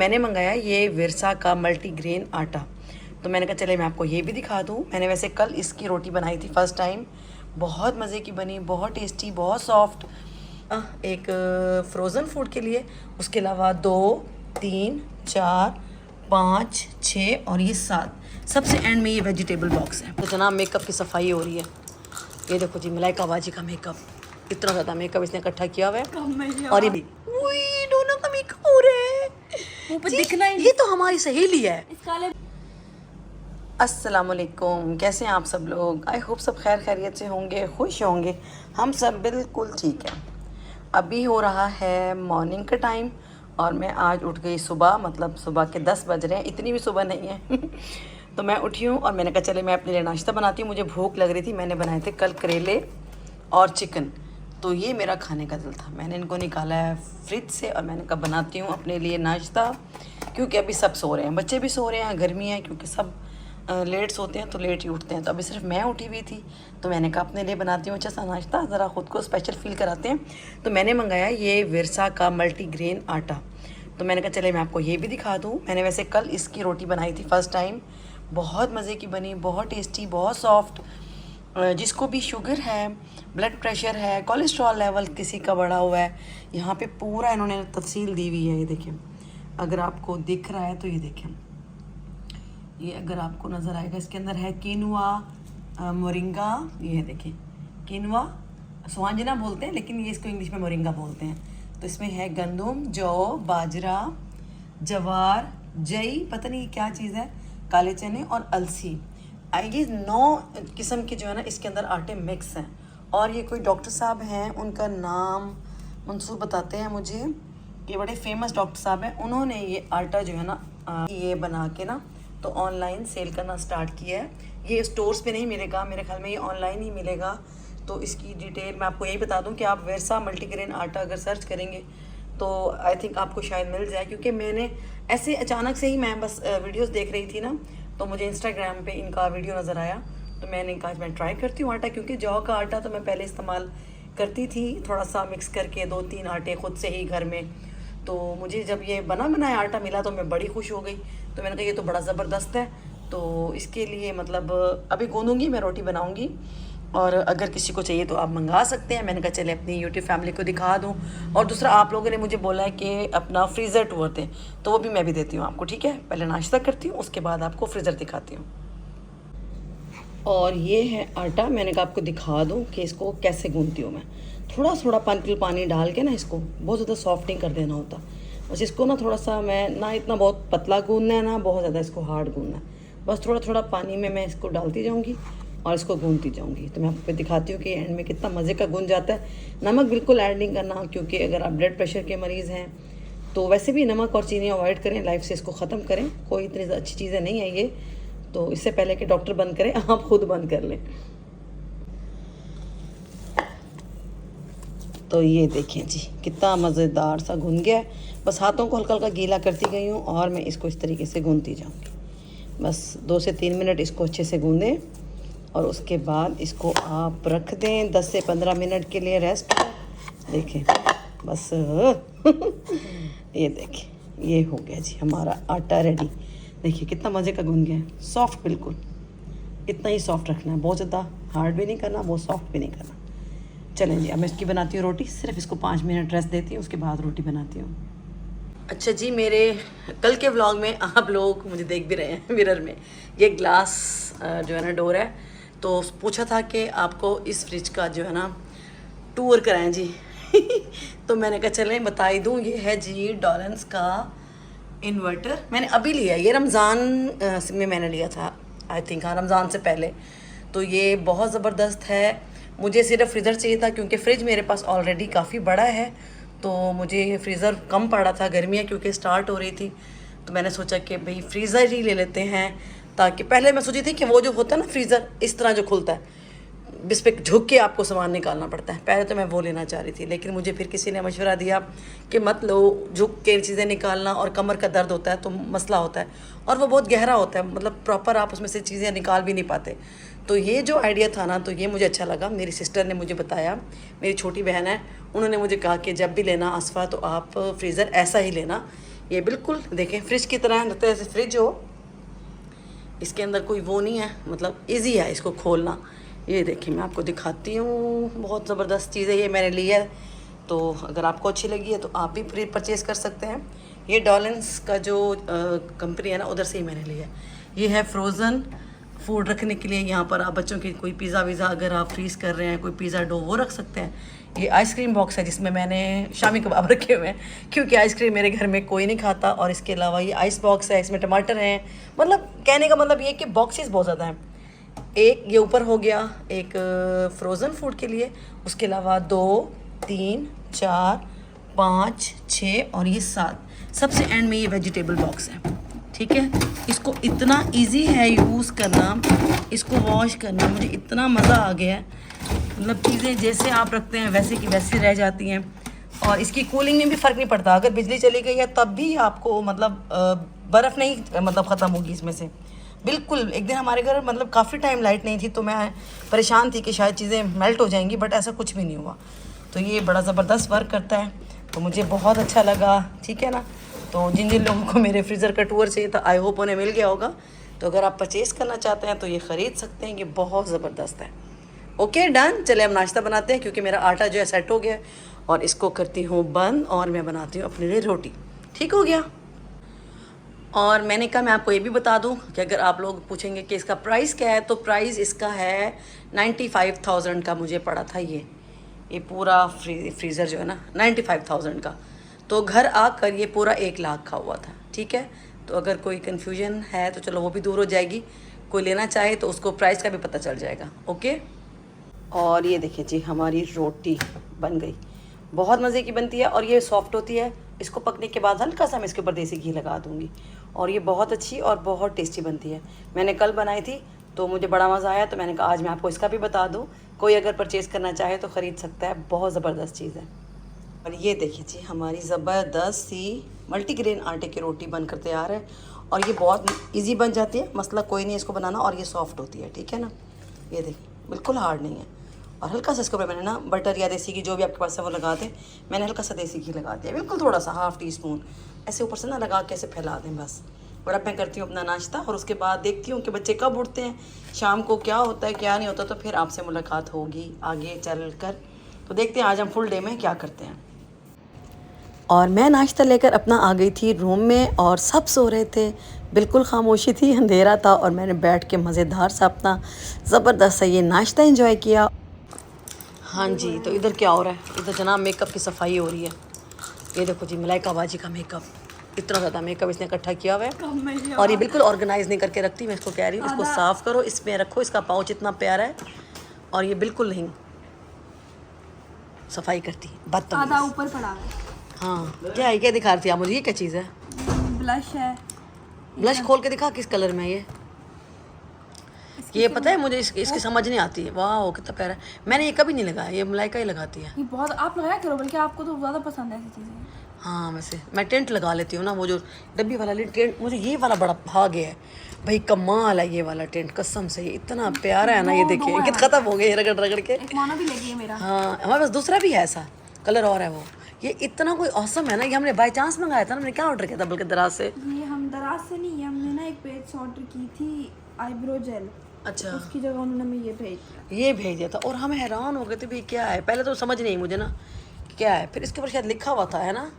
मैंने मंगाया ये विरसा का मल्टीग्रेन आटा। तो मैंने कहा चले मैं आपको ये भी दिखा दूँ। मैंने वैसे कल इसकी रोटी बनाई थी फर्स्ट टाइम, बहुत मज़े की बनी, बहुत टेस्टी, बहुत सॉफ्ट। एक फ्रोज़न फूड के लिए, उसके अलावा 2, 3, 4, 5, 6 और ये 7, सबसे एंड में ये वेजिटेबल बॉक्स है। तो जनाब मेकअप की सफाई हो रही है। ये देखो जी, मलाइका बाजी का मेकअप, इतना ज़्यादा मेकअप इसने इकट्ठा किया हुआ है। और ये भी दोनों का मेकअप हो रहा है, मुंह पे दिखना ही। ये तो हमारी सहेली है। अस्सलामुअलैकुम, कैसे हैं आप सब लोग? आई होप सब खैर खैरियत से होंगे, खुश होंगे। हम सब बिल्कुल ठीक हैं। अभी हो रहा है मॉर्निंग का टाइम और मैं आज उठ गई सुबह, मतलब सुबह के 10 बज रहे हैं, इतनी भी सुबह नहीं है। तो मैं उठी हूँ और मैंने कहा चले मैं अपने लिए नाश्ता बनाती हूँ। मुझे भूख लग रही थी, मैंने बनाए थे कल करेले और चिकन, तो ये मेरा खाने का दिल था। मैंने इनको निकाला है फ्रिज से और मैंने कहा बनाती हूँ अपने लिए नाश्ता, क्योंकि अभी सब सो रहे हैं, बच्चे भी सो रहे हैं, गर्मी है क्योंकि सब लेट सोते हैं तो लेट ही उठते हैं। तो अभी सिर्फ मैं उठी हुई थी, तो मैंने कहा अपने लिए बनाती हूँ अच्छा सा नाश्ता, ज़रा ख़ुद को स्पेशल फील कराते हैं। तो मैंने मंगाया ये विरसा का मल्टीग्रेन आटा। तो मैंने कहा चले मैं आपको ये भी दिखा दूँ। मैंने वैसे कल इसकी रोटी बनाई थी फर्स्ट टाइम, बहुत मज़े की बनी, बहुत टेस्टी, बहुत सॉफ्ट। जिसको भी शुगर है, ब्लड प्रेशर है, कोलेस्ट्रॉल लेवल किसी का बढ़ा हुआ है, यहाँ पे पूरा इन्होंने तफसील दी हुई है। ये देखें, अगर आपको दिख रहा है तो ये देखें, ये अगर आपको नज़र आएगा, इसके अंदर है कीनुआ, मोरिंगा। ये देखें, कीनुआ स्वांजना बोलते हैं, लेकिन ये इसको इंग्लिश में मोरिंगा बोलते हैं। तो इसमें है गंदम, जौ, बाजरा, जवार, जई, पता नहीं क्या चीज़ है, काले चने और अलसी। ये 9 किस्म के जो है ना इसके अंदर आटे मिक्स हैं। और ये कोई डॉक्टर साहब हैं, उनका नाम मंसूर बताते हैं मुझे, ये बड़े फेमस डॉक्टर साहब हैं। उन्होंने ये आटा जो है ना ये बना के ना तो ऑनलाइन सेल करना स्टार्ट किया है। ये स्टोर्स पे नहीं मिलेगा, मेरे ख्याल में ये ऑनलाइन ही मिलेगा। तो इसकी डिटेल मैं आपको यही बता दूं कि आप विरसा मल्टीग्रेन आटा अगर सर्च करेंगे तो आई थिंक आपको शायद मिल जाए, क्योंकि मैंने ऐसे अचानक से ही मैं बस वीडियोस देख रही थी ना, तो मुझे इंस्टाग्राम पे इनका वीडियो नज़र आया, तो मैंने कहा मैं ट्राई करती हूँ आटा, क्योंकि जौ का आटा तो मैं पहले इस्तेमाल करती थी, थोड़ा सा मिक्स करके 2-3 आटे खुद से ही घर में। तो मुझे जब ये बना बनाया आटा मिला तो मैं बड़ी खुश हो गई। तो मैंने कहा ये तो बड़ा ज़बरदस्त है। तो इसके लिए मतलब अभी गूंदूंगी, मैं रोटी बनाऊंगी, और अगर किसी को चाहिए तो आप मंगा सकते हैं। मैंने कहा चले अपनी यूट्यूब फैमिली को दिखा दूं। और दूसरा, आप लोगों ने मुझे बोला है कि अपना फ्रीज़र टूर दें, तो वो भी मैं भी देती हूँ आपको, ठीक है? पहले नाश्ता करती हूँ, उसके बाद आपको फ्रीज़र दिखाती हूँ। और ये है आटा, मैंने कहा आपको दिखा दूँ कि इसको कैसे गूंदती हूँ मैं। थोड़ा थोड़ा पानी डाल के ना, इसको बहुत ज़्यादा सॉफ्ट नहीं कर देना होता, बस इसको ना थोड़ा सा, मैं ना इतना बहुत पतला गूंदना है ना बहुत ज़्यादा इसको हार्ड गूंदना है, बस थोड़ा थोड़ा पानी में मैं इसको डालती जाऊँगी और इसको गूंदती जाऊँगी। तो मैं आपको दिखाती हूँ कि एंड में कितना मज़े का गूंद जाता है। नमक बिल्कुल ऐड नहीं करना, क्योंकि अगर आप ब्लड प्रेशर के मरीज़ हैं तो वैसे भी नमक और चीनी अवॉइड करें, लाइफ से इसको ख़त्म करें। कोई इतनी अच्छी चीज़ें नहीं है ये, तो इससे पहले कि डॉक्टर बंद करें आप खुद बंद कर लें। तो ये देखें जी, कितना मज़ेदार सा गूंद गया है। बस हाथों को हल्का हल्का गीला करती गई हूँ और मैं इसको इस तरीके से गूंदती जाऊँगी। बस 2 से 3 मिनट इसको अच्छे से गूंदें और उसके बाद इसको आप रख दें 10 से 15 मिनट के लिए रेस्ट पर। देखें बस ये देखें, ये हो गया जी हमारा आटा रेडी। देखिए कितना मज़े का गूंद गया है, सॉफ्ट बिल्कुल। इतना ही सॉफ्ट रखना है, बहुत ज़्यादा हार्ड भी नहीं करना, बहुत सॉफ्ट भी नहीं करना। चलें जी, अब मैं इसकी बनाती हूँ रोटी। सिर्फ इसको 5 मिनट रेस्ट देती हूँ, उसके बाद रोटी बनाती हूँ। अच्छा जी, मेरे कल के व्लॉग में आप लोग मुझे देख भी रहे हैं मिरर में, ये ग्लास जो है ना डोर है, तो पूछा था कि आपको इस फ्रिज का जो है ना टूर कराएं जी। तो मैंने कहा चलें बता ही दूँ, ये है जी डॉलन्स का इन्वर्टर। मैंने अभी लिया, ये रमज़ान में मैंने लिया था, आई थिंक हाँ रमज़ान से पहले। तो ये बहुत ज़बरदस्त है। मुझे सिर्फ फ्रीज़र चाहिए था, क्योंकि फ्रिज मेरे पास ऑलरेडी काफ़ी बड़ा है, तो मुझे फ्रीज़र कम पड़ा था। गर्मियाँ क्योंकि स्टार्ट हो रही थी, तो मैंने सोचा कि भाई फ्रीज़र ही ले लेते हैं, ताकि पहले मैं सोची थी कि वो जो होता है ना फ्रीज़र इस तरह जो खुलता है, इस पर झुक के आपको सामान निकालना पड़ता है, पहले तो मैं वो लेना चाह रही थी, लेकिन मुझे फिर किसी ने मशवरा दिया कि मत लो, झुक के चीज़ें निकालना और कमर का दर्द होता है तो मसला होता है, और वो बहुत गहरा होता है, मतलब प्रॉपर आप उसमें से चीज़ें निकाल भी नहीं पाते। तो ये जो आइडिया था ना, तो ये मुझे अच्छा लगा। मेरी सिस्टर ने मुझे बताया, मेरी छोटी बहन है, उन्होंने मुझे कहा कि जब भी लेना आसफ़ा तो आप फ्रीज़र ऐसा ही लेना ये बिल्कुल देखें फ्रिज की तरह लगता है, जैसे फ्रिज हो। इसके अंदर कोई वो नहीं है, मतलब इजी है इसको खोलना। ये देखिए मैं आपको दिखाती हूँ, बहुत ज़बरदस्त चीज़ है ये, मैंने ली है। तो अगर आपको अच्छी लगी है तो आप भी परचेज़ कर सकते हैं। ये डॉलेंस का जो कंपनी है ना, उधर से ही मैंने लिया है। ये है फ्रोज़न फूड रखने के लिए। यहाँ पर आप बच्चों की कोई पिज़्ज़ा वीज़ा अगर आप फ्रीज़ कर रहे हैं, कोई पिज़्ज़ा डो वो रख सकते हैं। ये आइसक्रीम बॉक्स है जिसमें मैंने शामी कबाब रखे हुए हैं, क्योंकि आइसक्रीम मेरे घर में कोई नहीं खाता। और इसके अलावा ये आइस बॉक्स है, इसमें टमाटर हैं। मतलब कहने का मतलब ये कि बॉक्सेस बहुत ज़्यादा हैं। एक ये ऊपर हो गया एक फ्रोज़न फूड के लिए, उसके अलावा 2 3 4 5 6 और ये 7, सबसे एंड में ये वेजिटेबल बॉक्स है। ठीक है, इसको इतना इजी है यूज़ करना, इसको वॉश करना, मुझे इतना मज़ा आ गया है। मतलब चीज़ें जैसे आप रखते हैं वैसे की वैसे रह जाती हैं। और इसकी कूलिंग में भी फ़र्क नहीं पड़ता, अगर बिजली चली गई है तब भी आपको मतलब बर्फ़ नहीं मतलब ख़त्म होगी इसमें से बिल्कुल। एक दिन हमारे घर मतलब काफ़ी टाइम लाइट नहीं थी, तो मैं परेशान थी कि शायद चीज़ें मेल्ट हो जाएंगी, बट ऐसा कुछ भी नहीं हुआ। तो ये बड़ा ज़बरदस्त वर्क करता है, तो मुझे बहुत अच्छा लगा। ठीक है ना, तो जिन जिन लोगों को मेरे फ्रीज़र का टूर चाहिए था, आई होप उन्हें मिल गया होगा। तो अगर आप परचेज़ करना चाहते हैं तो ये ख़रीद सकते हैं, ये बहुत ज़बरदस्त है। ओके डन, चले हम नाश्ता बनाते हैं, क्योंकि मेरा आटा जो है सेट हो गया है। और इसको करती हूँ बंद और मैं बनाती हूँ अपने लिए रोटी। ठीक हो गया। और मैंने कहा मैं आपको ये भी बता दूं कि अगर आप लोग पूछेंगे कि इसका प्राइस क्या है, तो प्राइस इसका है 95,000 का मुझे पड़ा था। ये पूरा फ्रीज़र जो है ना 95,000 का। तो घर आकर ये पूरा 1 लाख का हुआ था। ठीक है, तो अगर कोई कन्फ्यूजन है तो चलो वो भी दूर हो जाएगी। कोई लेना चाहे तो उसको प्राइस का भी पता चल जाएगा। ओके, और ये देखिए जी हमारी रोटी बन गई, बहुत मज़े की बनती है और ये सॉफ्ट होती है। इसको पकने के बाद हल्का सा मैं इसके ऊपर देसी घी लगा दूँगी, और ये बहुत अच्छी और बहुत टेस्टी बनती है। मैंने कल बनाई थी तो मुझे बड़ा मज़ा आया, तो मैंने कहा आज मैं आपको इसका भी बता दूँ। कोई अगर परचेज़ करना चाहे तो ख़रीद सकता है, बहुत ज़बरदस्त चीज़ है। और ये देखिए जी हमारी ज़बरदस्त सी मल्टीग्रेन आटे की रोटी बनकर तैयार है, और ये बहुत ईजी बन जाती है, मसला कोई नहीं है इसको बनाना, और ये सॉफ्ट होती है। ठीक है ना, ये देखिए बिल्कुल हार्ड नहीं है। और हल्का सा इसके ऊपर मैंने ना बटर या देसी घी जो भी आपके पास है वो लगा दें। मैंने हल्का सा देसी घी लगा दिया, बिल्कुल थोड़ा सा, ½ टीस्पून ऐसे ऊपर से ना लगा के ऐसे फैला दें बस। और अब मैं करती हूँ अपना नाश्ता, और उसके बाद देखती हूँ कि बच्चे कब उठते हैं, शाम को क्या होता है क्या नहीं होता, तो फिर आपसे मुलाकात होगी आगे चल कर। तो देखते हैं आज हम फुल डे में क्या करते हैं। और मैं नाश्ता लेकर अपना आ गई थी रूम में, और सब सो रहे थे, बिल्कुल खामोशी थी, अंधेरा था, और मैंने बैठ के मज़ेदार सा अपना ज़बरदस्त सा ये नाश्ता एंजॉय किया। हाँ जी, तो इधर क्या हो रहा है, इधर जनाब मेकअप की सफाई हो रही है। ये देखो जी मलाइका बाजी का मेकअप, इतना ज़्यादा मेकअप इसने इकट्ठा किया हुआ है, और ये बिल्कुल ऑर्गेनाइज नहीं करके रखती। मैं इसको कह रही हूँ इसको साफ़ करो, इसमें रखो, इसका पाउच इतना प्यारा है, और ये बिल्कुल नहीं सफाई करती, बदतमीज। आधा ऊपर पड़ा है। हाँ क्या है, क्या दिखा रही थी आप मुझे, ये क्या चीज़ है? ब्लश है। ब्लश खोल के दिखा किस कलर में है ये पता है मुझे इसकी समझ नहीं आती है। वाह कितना प्यारा है, मैंने ये कभी नहीं लगाया, ये मलाइका ही लगाती है। ये बहुत आप लगाया करो, बल्कि आपको तो ज़्यादा पसंद है ऐसी चीज़ें। हाँ वैसे मैं टेंट लगा लेती हूँ ना, वो जो डब्बी वाला टेंट, मुझे ये वाला बड़ा भाग है भाई, कमाल है ये वाला टेंट, कसम से ये इतना प्यारा है ना। ये देखिए कितना ख़त्म हो गया रगड़ रगड़ के। एक माना भी लगी है मेरा। हाँ हमारे पास दूसरा भी है ऐसा कलर और है वो। ये इतना कोई औसम है ना, ये हमने बाई चांस मंगाया था ना, हमने क्या ऑर्डर किया था बल्कि दराज से। ये हम दराज से नहीं, हमने ना एक पेज ऑर्डर की थी आईब्रो जेल। अच्छा, उसकी जगह उन्होंने हमें ये भेज दिया था, और हम हैरान हो गए थे भाई क्या है, पहले तो समझ नहीं मुझे ना क्या है, फिर इसके ऊपर शायद लिखा हुआ था, है ना।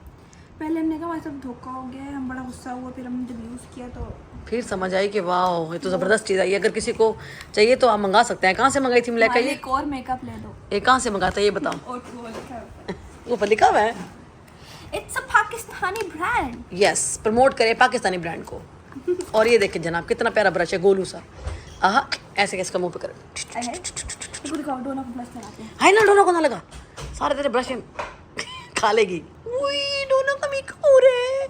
पहले हमने कहा हमारे साथ धोखा हो गया है, हम बड़ा गुस्सा हुआ, फिर हमने जब यूज़ किया तो फिर समझ आई कि वाह ये तो ज़बरदस्त चीज़ आई। अगर किसी को चाहिए तो आप मंगा सकते हैं। कहाँ से मंगाई थी मलाइका ये? एक और मेकअप ले दो। ये कहाँ से मंगाता है ये बताओ? ऊपर लिखा हुआ है, it's a Pakistani brand. Yes, promote करें पाकिस्तानी ब्रांड को। और ये देखिए जनाब कितना प्यारा ब्रश है, गोलू सा। आहा ऐसे कैसे मुँह पे करें, हाय ना डोना को ना लगा, सारे तेरे ब्रश खा लेगी। डोना का मेकअप हो रहा है,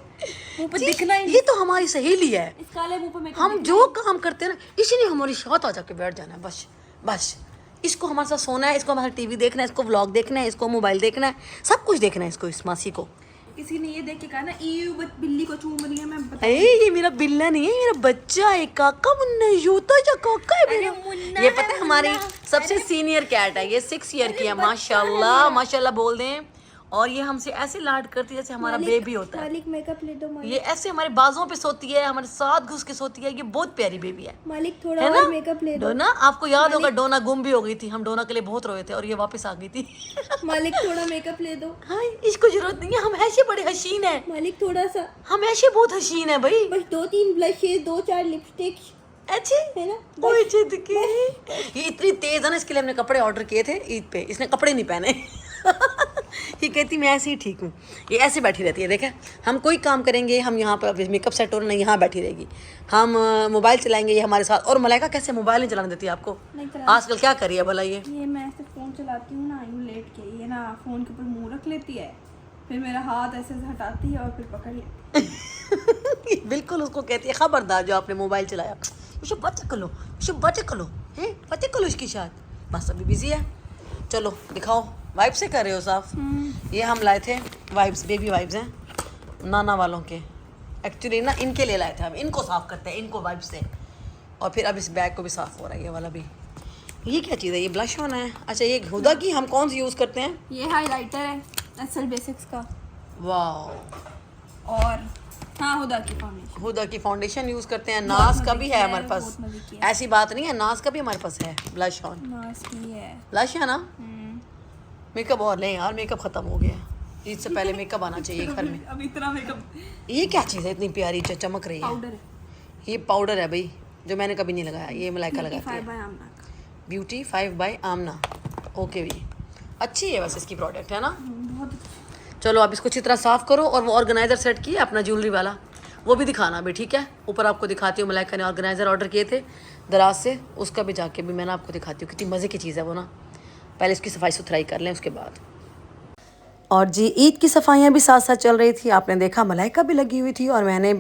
मुंह पे दिखना ही। ये तो हमारी सहेली है, इस काले मुंह पे मेकअप। हम जो काम करते हैं ना इसीलिए हमारी साथ आ जाके बैठ जाना है, बस बस। इसको हमारे साथ सोना है, इसको हमारे टीवी देखना है, इसको व्लॉग देखना है, इसको मोबाइल देखना है, सब कुछ देखना है इसको, इस मासी को। किसी ने ये देख के कहा ना बिल्ली को चूम रही है, मैं बता। ये मेरा बिल्ला नहीं है, मेरा बच्चा है, काका मुन्ना यूता जो काका है मेरा। ये पता है हमारी सबसे सीनियर कैट है, ये 6 ईयर की है, माशाल्लाह माशाल्लाह बोल दें। और ये हमसे ऐसे लाड करती है जैसे हमारा बेबी होता है। मालिक मेकअप ले दो मालिक। ये ऐसे हमारे बाजों पे सोती है, हमारे साथ घुस के सोती है। ये बहुत प्यारी बेबी है। मालिक थोड़ा है और ना मेकअप ले दो। डोना, आपको याद होगा डोना गुम भी हो गई थी, हम डोना के लिए बहुत रोए थे और ये वापस आ गई थी। मालिक थोड़ा मेकअप ले दो। हाँ, इसको जरूरत नहीं है, हम ऐसे बड़े हसीन है, मालिक थोड़ा सा, हम ऐसे बहुत हसीन है भाई। बस 2-3 ब्लशेस, 2-4 लिपस्टिक, अच्छे है ना? ओए जिद की। ये इतनी तेज है ना, इसके लिए हमने कपड़े ऑर्डर किए थे ईद पे, इसने कपड़े नहीं पहने। ये कहती मैं ऐसे ही ठीक हूँ। ये ऐसे बैठी रहती है, देखे हम कोई काम करेंगे, हम यहाँ पर मेकअप सेट हो रहा, यहाँ बैठी रहेगी। हम मोबाइल चलाएंगे, ये हमारे साथ। और मलाइका कैसे मोबाइल नहीं चलाने देती आपको? नहीं चला। आजकल क्या कर रही है भला ये? मैं ऐसे फ़ोन चलाती हूँ ना, यूँ लेट के, ये ना फ़ोन के ऊपर मुँह रख लेती है, फिर मेरा हाथ ऐसे हटाती है और फिर पकड़ लेती है। बिल्कुल उसको कहती है खबरदार जो आपने मोबाइल चलाया, उसे बच कर लो, उसे बच कर लो, हैं बच कर लो इसकी शायद। बस अभी बिजी है। चलो दिखाओ, वाइप से कर रहे हो साफ? ये हम लाए थे वाइप्स, बेबी वाइप्स हैं नाना वालों के। एक्चुअली ना इनके लिए लाए थे हम, इनको साफ़ करते हैं इनको वाइप से। और फिर अब इस बैग को भी साफ़ हो रहा है ये वाला भी। ये क्या चीज़ है? ये ब्लश ऑन है। अच्छा, ये हुदा की हम कौन सी यूज़ करते हैं? ये हाइलाइटर है असल बेसिक्स का। वाह। और हाँ, हुदा की फाउंडेशन, हुदा की फाउंडेशन यूज़ करते हैं। नाज का भी है हमारे पास, ऐसी बात नहीं है, नाज का भी हमारे पास है ब्लश ऑन। नाज की है, ब्लश है ना। मेकअप और नहीं यार, मेकअप ख़त्म हो गया। ईद से पहले मेकअप आना चाहिए घर में। अब इतना मेकअप। ये क्या चीज़ है इतनी प्यारी जो चमक रही है? पाउडर है, ये पाउडर है भाई, जो मैंने कभी नहीं लगाया। ये मलाइका लगाती है। 5 बाय आमना का। ब्यूटी 5 बाय आमना। ओके भी अच्छी है वैसे इसकी प्रोडक्ट, है ना? बहुत अच्छी। चलो आप इसको अच्छी तरह साफ़ करो। और वो ऑर्गेनाइज़र सेट किया अपना ज्वेलरी वाला, वो भी दिखाना अभी, ठीक है? ऊपर आपको दिखाती हूँ। मलाइका ने ऑर्गेनाइज़र ऑर्डर किए थे दराज से, उसका भी जाके भी मैंने आपको दिखाती हूँ। कितनी मज़े की चीज़ है वो ना। पहले इसकी सफाई सुथराई कर लें उसके बाद। और जी ईद की सफाइयाँ भी साथ साथ चल रही थी। आपने देखा मलाइका भी लगी हुई थी। और मैंने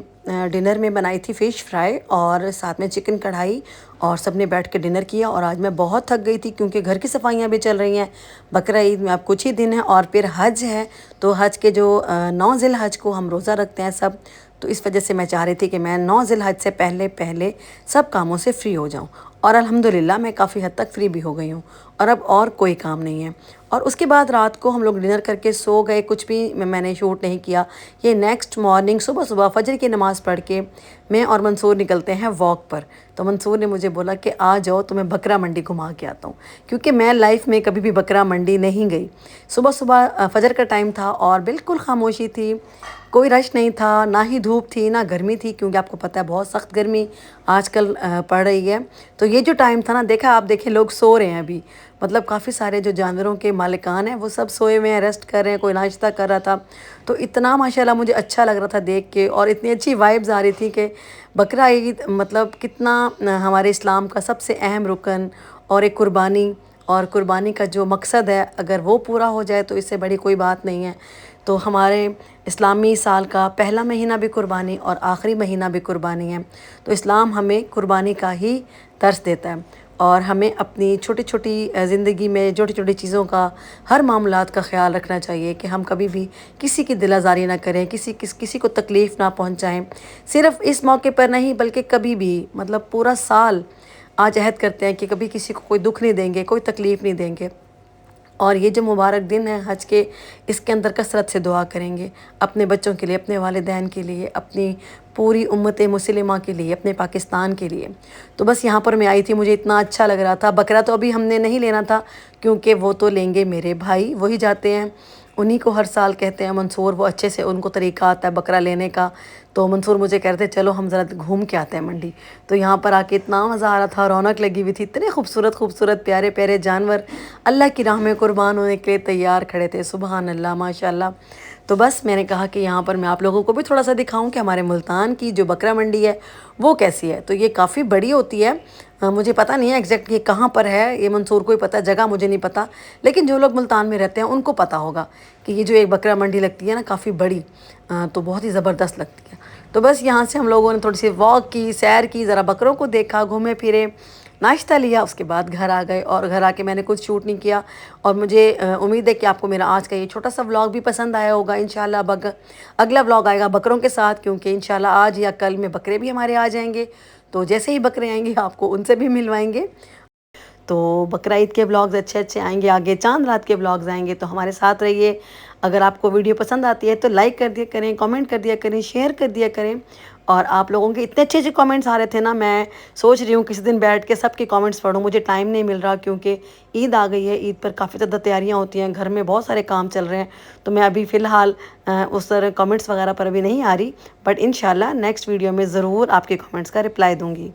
डिनर में बनाई थी फ़िश फ्राई और साथ में चिकन कढ़ाई, और सबने बैठ के डिनर किया। और आज मैं बहुत थक गई थी क्योंकि घर की सफाइयाँ भी चल रही हैं। बकरा ईद में अब कुछ ही दिन है और फिर हज है। तो हज के जो 9 ज़िलहज को हम रोज़ा रखते हैं सब, तो इस वजह से मैं चाह रही थी कि मैं 9 ज़िलहज से पहले पहले सब कामों से फ़्री हो जाऊं। और अल्हम्दुलिल्लाह मैं काफ़ी हद तक फ्री भी हो गई हूँ और अब और कोई काम नहीं है। और उसके बाद रात को हम लोग डिनर करके सो गए, कुछ भी मैंने शूट नहीं किया। ये नेक्स्ट मॉर्निंग सुबह सुबह फजर की नमाज़ पढ़ के मैं और मंसूर निकलते हैं वॉक पर। तो मंसूर ने मुझे बोला कि आ जाओ तो मैं बकरा मंडी घुमा के आता हूँ, क्योंकि मैं लाइफ में कभी भी बकरा मंडी नहीं गई। सुबह सुबह फजर का टाइम था और बिल्कुल खामोशी थी, कोई रश नहीं था, ना ही धूप थी ना गर्मी थी, क्योंकि आपको पता है बहुत सख्त गर्मी आजकल पड़ रही है। तो ये जो टाइम था ना, देखा आप, देखें लोग सो रहे हैं अभी, मतलब काफ़ी सारे जो जानवरों के मालिकान हैं वो सब सोए हुए हैं, रेस्ट कर रहे हैं, कोई नाश्ता कर रहा था। तो इतना माशाल्लाह मुझे अच्छा लग रहा था देख के, और इतनी अच्छी वाइब्स आ रही थी कि बकरा ईद मतलब कितना हमारे इस्लाम का सबसे अहम रुकन और एक कुर्बानी, और कुर्बानी का जो मकसद है अगर वो पूरा हो जाए तो इससे बड़ी कोई बात नहीं है। तो हमारे इस्लामी साल का पहला महीना भी कुर्बानी और आखिरी महीना भी कुर्बानी है। तो इस्लाम हमें कुर्बानी का ही दर्स देता है, और हमें अपनी छोटी छोटी ज़िंदगी में छोटी छोटी चीज़ों का, हर मामलात का ख्याल रखना चाहिए कि हम कभी भी किसी की दिल आज़ारी ना करें, किसी को तकलीफ़ ना पहुंचाएं। सिर्फ़ इस मौके पर नहीं बल्कि कभी भी, मतलब पूरा साल आज अहद करते हैं कि कभी किसी को कोई दुख नहीं देंगे, कोई तकलीफ़ नहीं देंगे। और ये जो मुबारक दिन है हज के, इसके अंदर कसरत से दुआ करेंगे अपने बच्चों के लिए, अपने वालिदैन के लिए, अपनी पूरी उम्मत मुस्लिमा के लिए, अपने पाकिस्तान के लिए। तो बस यहाँ पर मैं आई थी, मुझे इतना अच्छा लग रहा था। बकरा तो अभी हमने नहीं लेना था क्योंकि वो तो लेंगे मेरे भाई, वही जाते हैं, उन्हीं को हर साल कहते हैं मंसूर, वो अच्छे से उनको तरीका आता है बकरा लेने का। तो मंसूर मुझे कहते चलो हम ज़रा घूम के आते हैं मंडी। तो यहाँ पर आके इतना मज़ा आ रहा था, रौनक लगी हुई थी, इतने खूबसूरत खूबसूरत प्यारे प्यारे जानवर अल्लाह की राह में कुर्बान होने के लिए तैयार खड़े थे। सुबहान अल्लाह, माशाल्लाह। तो बस मैंने कहा कि यहाँ पर मैं आप लोगों को भी थोड़ा सा दिखाऊं कि हमारे मुल्तान की जो बकरा मंडी है वो कैसी है। तो ये काफ़ी बड़ी होती है, मुझे पता नहीं है एग्जैक्ट ये कहाँ पर है, ये मंसूर को ही पता है, जगह मुझे नहीं पता, लेकिन जो लोग मुल्तान में रहते हैं उनको पता होगा कि ये जो एक बकरा मंडी लगती है ना काफ़ी बड़ी, तो बहुत ही ज़बरदस्त लगती है। तो बस यहाँ से हम लोगों ने थोड़ी सी वॉक की, सैर की, ज़रा बकरों को देखा, घूमे फिरे, नाश्ता लिया, उसके बाद घर आ गए। और घर आके मैंने कुछ शूट नहीं किया। और मुझे उम्मीद है कि आपको मेरा आज का ये छोटा सा व्लॉग भी पसंद आया होगा। इंशाल्लाह अगला व्लॉग आएगा बकरों के साथ, क्योंकि इंशाल्लाह आज या कल में बकरे भी हमारे आ जाएंगे। तो जैसे ही बकरे आएंगे आपको उनसे भी मिलवाएंगे। तो बकरा ईद के ब्लॉग्स अच्छे अच्छे आएंगे, आगे चांद रात के ब्लॉग्स आएंगे, तो हमारे साथ रहिए। अगर आपको वीडियो पसंद आती है तो लाइक कर दिया करें, कमेंट कर दिया करें, शेयर कर दिया करें। और आप लोगों के इतने अच्छे अच्छे कमेंट्स आ रहे थे ना, मैं सोच रही हूँ किसी दिन बैठ के सबके कमेंट्स पढूं। मुझे टाइम नहीं मिल रहा क्योंकि ईद आ गई है, ईद पर काफ़ी ज़्यादा तैयारियाँ होती हैं, घर में बहुत सारे काम चल रहे हैं, तो मैं अभी फ़िलहाल उस तरह कमेंट्स वगैरह पर अभी नहीं आ रही, बट इंशाल्लाह नेक्स्ट वीडियो में ज़रूर आपके कमेंट्स का रिप्लाई दूँगी।